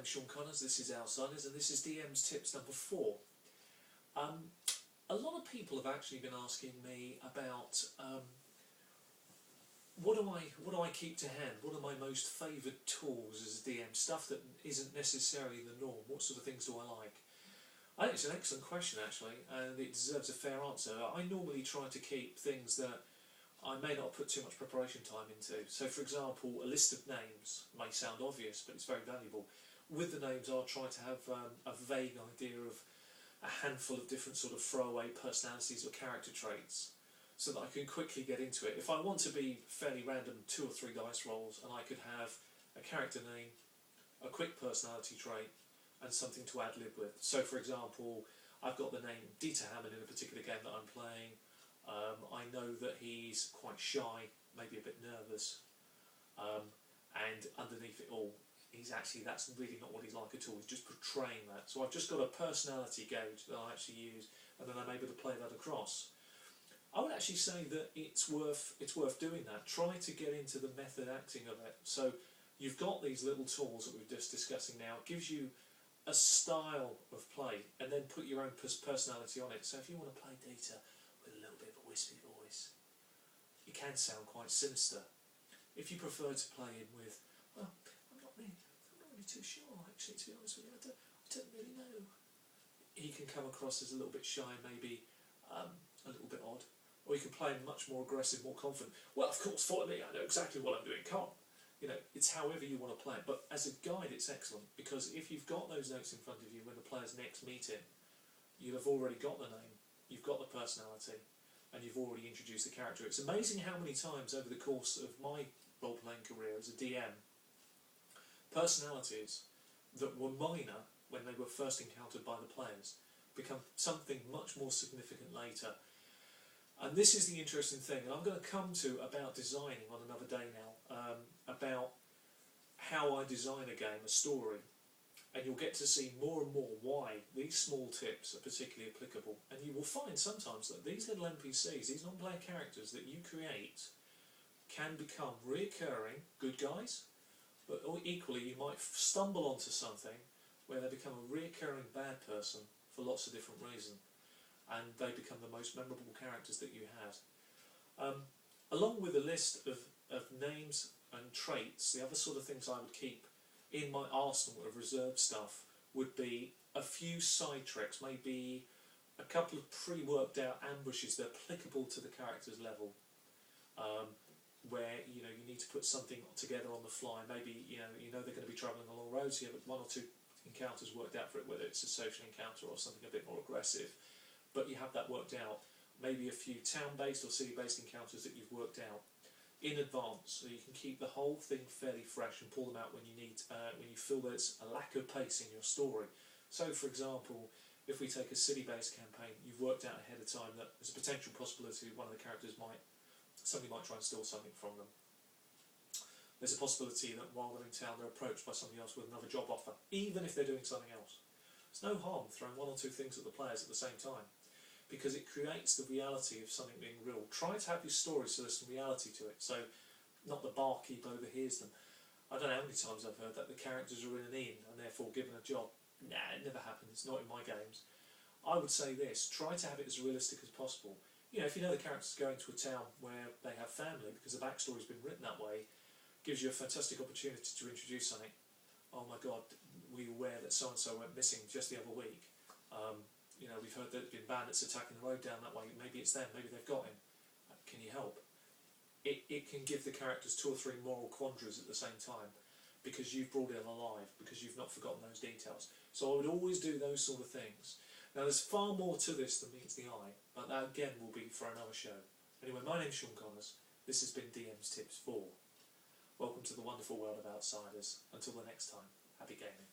name's Sean Connors, this is Outsiders, and this is DM's Tips number 4. A lot of people have actually been asking me about what do I keep to hand? What are my most favoured tools as a DM? Stuff that isn't necessarily the norm. What sort of things do I like? I think it's an excellent question actually, and it deserves a fair answer. I normally try to keep things that I may not put too much preparation time into. So for example, a list of names may sound obvious, but it's very valuable. With the names, I'll try to have a vague idea of a handful of different sort of throwaway personalities or character traits, so that I can quickly get into it. If I want to be fairly random, 2 or 3 dice rolls, and I could have a character name, a quick personality trait, and something to ad-lib with. So for example, I've got the name Dieter Hammond in a particular game that I'm playing. I know that he's quite shy, maybe a bit nervous, and underneath it all, that's really not what he's like at all. He's just portraying that. So I've just got a personality gauge that I actually use, and then I'm able to play that across. I would actually say that it's worth doing that. Try to get into the method acting of it. So you've got these little tools that we're just discussing now. It gives you a style of play, and then put your own personality on it. So if you want to play Dieter with a little bit of a wispy voice, it can sound quite sinister. If you prefer to play him with, well, I'm not really too sure actually, to be honest with you, I don't really know. He can come across as a little bit shy, maybe a little bit odd. Or you can play him much more aggressive, more confident. Well, of course, follow me, I know exactly what I'm doing, come on. You know, it's however you want to play it. But as a guide, it's excellent, because if you've got those notes in front of you when the players next meet him, you'll have already got the name, you've got the personality, and you've already introduced the character. It's amazing how many times over the course of my role-playing career as a DM, personalities that were minor when they were first encountered by the players become something much more significant later. And this is the interesting thing, and I'm going to come to about designing on another day now, about how I design a game, a story, and you'll get to see more and more why these small tips are particularly applicable. And you will find sometimes that these little NPCs, these non-player characters that you create, can become reoccurring good guys, but equally you might stumble onto something where they become a reoccurring bad person for lots of different reasons, and they become the most memorable characters that you had. Along with a list of names and traits, the other sort of things I would keep in my arsenal of reserved stuff would be a few side tricks, maybe a couple of pre-worked out ambushes that are applicable to the character's level, where you need to put something together on the fly. Maybe you know they're going to be travelling along roads here, but 1 or 2 encounters worked out for it, whether it's a social encounter or something a bit more aggressive. But you have that worked out. Maybe a few town-based or city-based encounters that you've worked out in advance, so you can keep the whole thing fairly fresh and pull them out when you need, when you feel there's a lack of pace in your story. So, for example, if we take a city-based campaign, you've worked out ahead of time that there's a potential possibility one of the characters somebody might try and steal something from them. There's a possibility that while they're in town, they're approached by somebody else with another job offer, even if they're doing something else. There's no harm throwing 1 or 2 things at the players at the same time, because it creates the reality of something being real. Try to have your story so there's some reality to it, so not the barkeep overhears them. I don't know how many times I've heard that the characters are in an inn and therefore given a job. Nah, it never happens, it's not in my games. I would say this, try to have it as realistic as possible. If you know the character's going to a town where they have family, because the backstory's been written that way, gives you a fantastic opportunity to introduce something. Oh my god, we were aware that so-and-so went missing just the other week. We've heard that there's been bandits attacking the road down that way. Maybe it's them, maybe they've got him. Can you help? It can give the characters 2 or 3 moral quandaries at the same time, because you've brought it alive, because you've not forgotten those details. So I would always do those sort of things. Now there's far more to this than meets the eye, but that again will be for another show. Anyway, my name's Sean Connors. This has been DM's Tips 4. Welcome to the wonderful world of Outsiders. Until the next time, happy gaming.